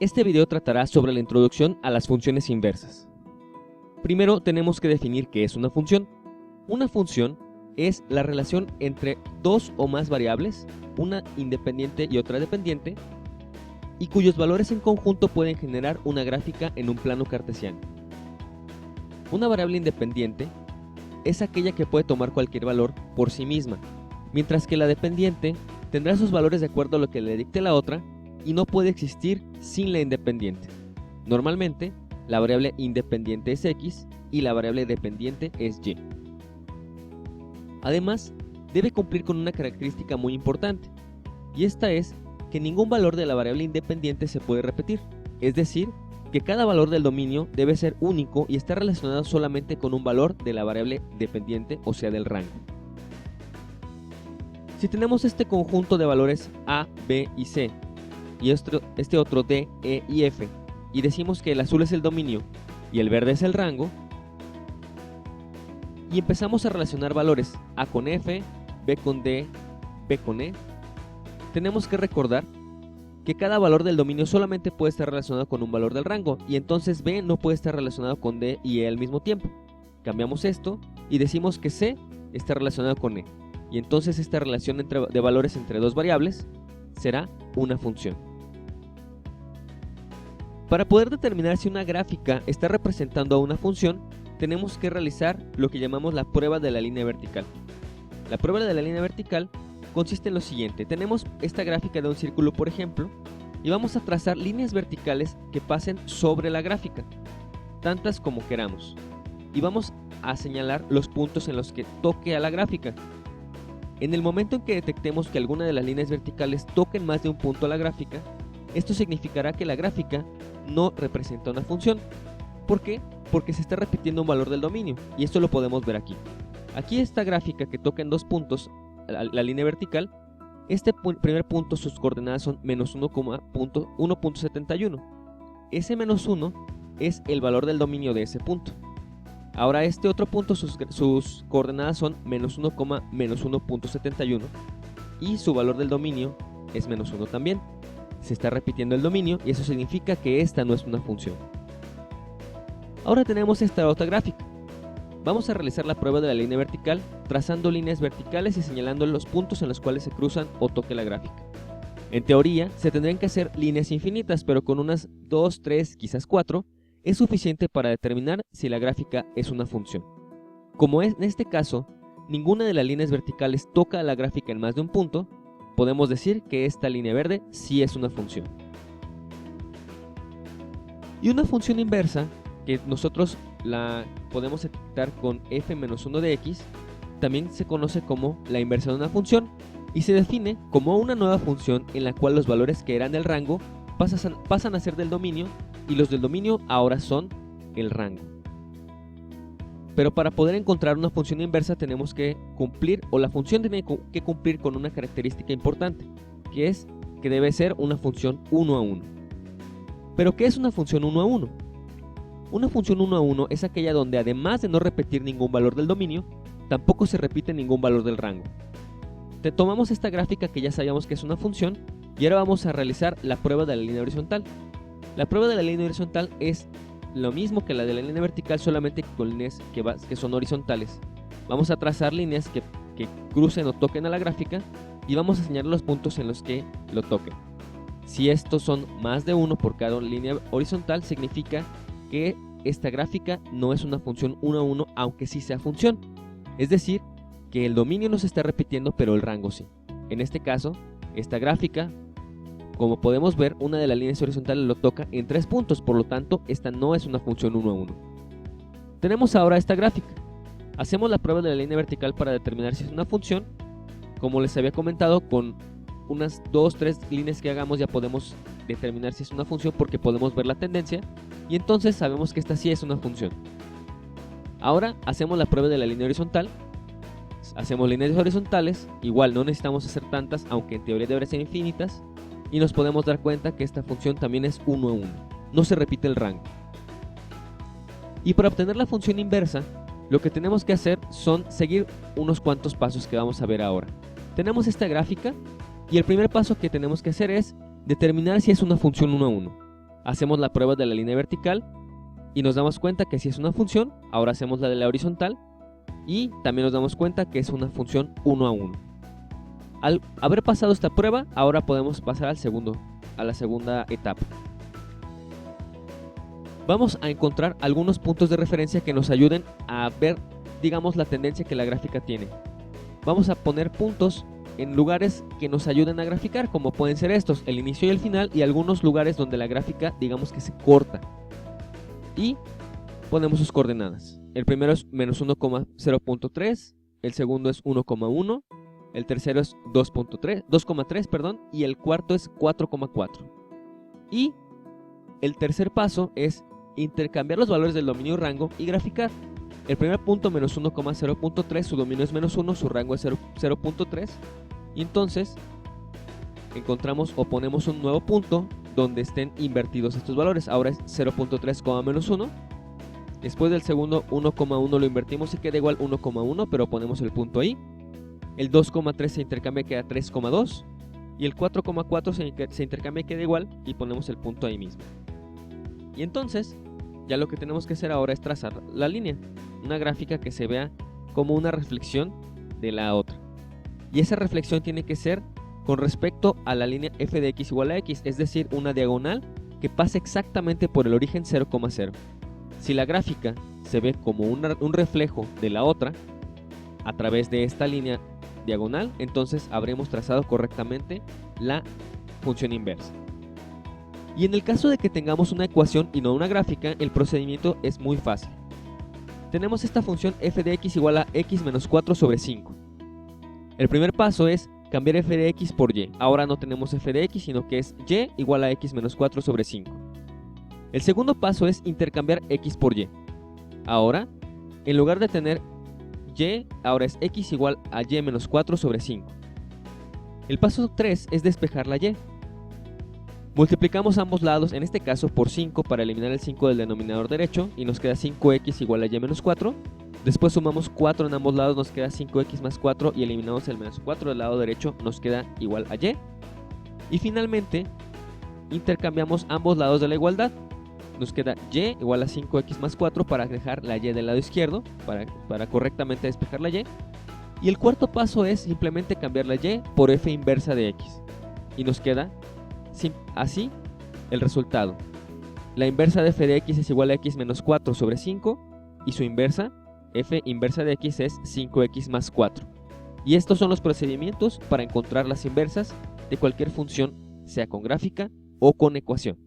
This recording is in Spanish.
Este video tratará sobre la introducción a las funciones inversas. Primero tenemos que definir qué es una función. Una función es la relación entre dos o más variables, una independiente y otra dependiente, y cuyos valores en conjunto pueden generar una gráfica en un plano cartesiano. Una variable independiente es aquella que puede tomar cualquier valor por sí misma, mientras que la dependiente tendrá sus valores de acuerdo a lo que le dicte la otra y no puede existir sin la independiente. Normalmente, la variable independiente es x y la variable dependiente es y. Además, debe cumplir con una característica muy importante, y esta es que ningún valor de la variable independiente se puede repetir, es decir, que cada valor del dominio debe ser único y estar relacionado solamente con un valor de la variable dependiente, o sea del rango. Si tenemos este conjunto de valores a, b y c, y este otro d, e y f, y decimos que el azul es el dominio y el verde es el rango, y empezamos a relacionar valores a con f, b con d, b con e, tenemos que recordar que cada valor del dominio solamente puede estar relacionado con un valor del rango, y entonces b no puede estar relacionado con d y e al mismo tiempo. Cambiamos esto y decimos que c está relacionado con e, y entonces esta relación de valores entre dos variables será una función. Para poder determinar si una gráfica está representando a una función, tenemos que realizar lo que llamamos la prueba de la línea vertical. La prueba de la línea vertical consiste en lo siguiente: tenemos esta gráfica de un círculo, por ejemplo, y vamos a trazar líneas verticales que pasen sobre la gráfica, tantas como queramos, y vamos a señalar los puntos en los que toque a la gráfica. En el momento en que detectemos que alguna de las líneas verticales toquen más de un punto a la gráfica, esto significará que la gráfica no representa una función. ¿Por qué? Porque se está repitiendo un valor del dominio, y esto lo podemos ver aquí. Aquí esta gráfica que toca en dos puntos la línea vertical, este primer punto, sus coordenadas son menos 1,1.71. Ese menos 1 es el valor del dominio de ese punto. Ahora este otro punto, sus coordenadas son menos 1,-1.71 y su valor del dominio es menos 1 también. Se está repitiendo el dominio y eso significa que esta no es una función. Ahora tenemos esta otra gráfica. Vamos a realizar la prueba de la línea vertical trazando líneas verticales y señalando los puntos en los cuales se cruzan o toque la gráfica. En teoría se tendrían que hacer líneas infinitas, pero con unas 2, 3, quizás 4 es suficiente para determinar si la gráfica es una función. Como en este caso ninguna de las líneas verticales toca a la gráfica en más de un punto, podemos decir que esta línea verde sí es una función. Y una función inversa, que nosotros la podemos etiquetar con f-1 de x, también se conoce como la inversa de una función, y se define como una nueva función en la cual los valores que eran del rango pasan a ser del dominio, y los del dominio ahora son el rango. Pero para poder encontrar una función inversa tenemos que cumplir, o la función tiene que cumplir con una característica importante, que es que debe ser una función 1 a 1. ¿Pero qué es una función 1 a 1? Una función 1 a 1 es aquella donde, además de no repetir ningún valor del dominio, tampoco se repite ningún valor del rango. Tomamos esta gráfica que ya sabíamos que es una función, y ahora vamos a realizar la prueba de la línea horizontal. La prueba de la línea horizontal es lo mismo que la de la línea vertical, solamente con líneas que son horizontales. Vamos a trazar líneas que crucen o toquen a la gráfica, y vamos a señalar los puntos en los que lo toquen. Si estos son más de uno por cada línea horizontal, significa que esta gráfica no es una función 1 a 1, aunque sí sea función. Es decir, que el dominio no se está repitiendo, pero el rango sí. En este caso, esta gráfica, como podemos ver, una de las líneas horizontales lo toca en 3 puntos, por lo tanto, esta no es una función 1 a 1. Tenemos ahora esta gráfica. Hacemos la prueba de la línea vertical para determinar si es una función. Como les había comentado, con unas 2, 3 líneas que hagamos ya podemos determinar si es una función, porque podemos ver la tendencia, y entonces sabemos que esta sí es una función. Ahora hacemos la prueba de la línea horizontal. Hacemos líneas horizontales, igual no necesitamos hacer tantas, aunque en teoría deberían ser infinitas, y nos podemos dar cuenta que esta función también es 1 a 1, no se repite el rango. Y para obtener la función inversa, lo que tenemos que hacer son seguir unos cuantos pasos que vamos a ver ahora. Tenemos esta gráfica, y el primer paso que tenemos que hacer es determinar si es una función 1 a 1. hacemos la prueba de la línea vertical y nos damos cuenta que si es una función, ahora hacemos la de la horizontal y también nos damos cuenta que es una función 1 a 1. Al haber pasado esta prueba, ahora podemos pasar a la segunda etapa. Vamos a encontrar algunos puntos de referencia que nos ayuden a ver, digamos, la tendencia que la gráfica tiene. Vamos a poner puntos en lugares que nos ayuden a graficar, como pueden ser estos, el inicio y el final, y algunos lugares donde la gráfica, digamos que se corta. Y ponemos sus coordenadas. El primero es menos 1,0.3, el segundo es 1,1, el tercero es 2,3, perdón, y el cuarto es 4,4. Y el tercer paso es intercambiar los valores del dominio y rango y graficar. El primer punto, menos 1,0.3, su dominio es menos 1, su rango es 0.3. Y entonces encontramos o ponemos un nuevo punto donde estén invertidos estos valores. Ahora es 0.3, menos 1. Después del segundo 1,1 lo invertimos y queda igual 1,1, pero ponemos el punto ahí. El 2,3 se intercambia y queda 3,2. Y el 4,4 se intercambia y queda igual y ponemos el punto ahí mismo. Y entonces ya lo que tenemos que hacer ahora es trazar la línea, una gráfica que se vea como una reflexión de la otra. Y esa reflexión tiene que ser con respecto a la línea f de x igual a x, es decir, una diagonal que pase exactamente por el origen 0,0. Si la gráfica se ve como un reflejo de la otra a través de esta línea diagonal, entonces habremos trazado correctamente la función inversa. Y en el caso de que tengamos una ecuación y no una gráfica, el procedimiento es muy fácil. Tenemos esta función f de x igual a x menos 4 sobre 5. El primer paso es cambiar f de x por y. Ahora no tenemos f de x, sino que es y igual a x menos 4 sobre 5. El segundo paso es intercambiar x por y. Ahora, en lugar de tener y, ahora es x igual a y menos 4 sobre 5. El paso 3 es despejar la y. Multiplicamos ambos lados, en este caso por 5 para eliminar el 5 del denominador derecho y nos queda 5x igual a y menos 4. Después sumamos 4 en ambos lados, nos queda 5x más 4 y eliminamos el menos 4 del lado derecho, nos queda igual a y. Y finalmente intercambiamos ambos lados de la igualdad. Nos queda y igual a 5x más 4 para dejar la y del lado izquierdo, para correctamente despejar la y. Y el cuarto paso es simplemente cambiar la y por f inversa de x. Y nos queda así el resultado. La inversa de f de x es igual a x menos 4 sobre 5 y su inversa, f inversa de x, es 5x más 4. Y estos son los procedimientos para encontrar las inversas de cualquier función, sea con gráfica o con ecuación.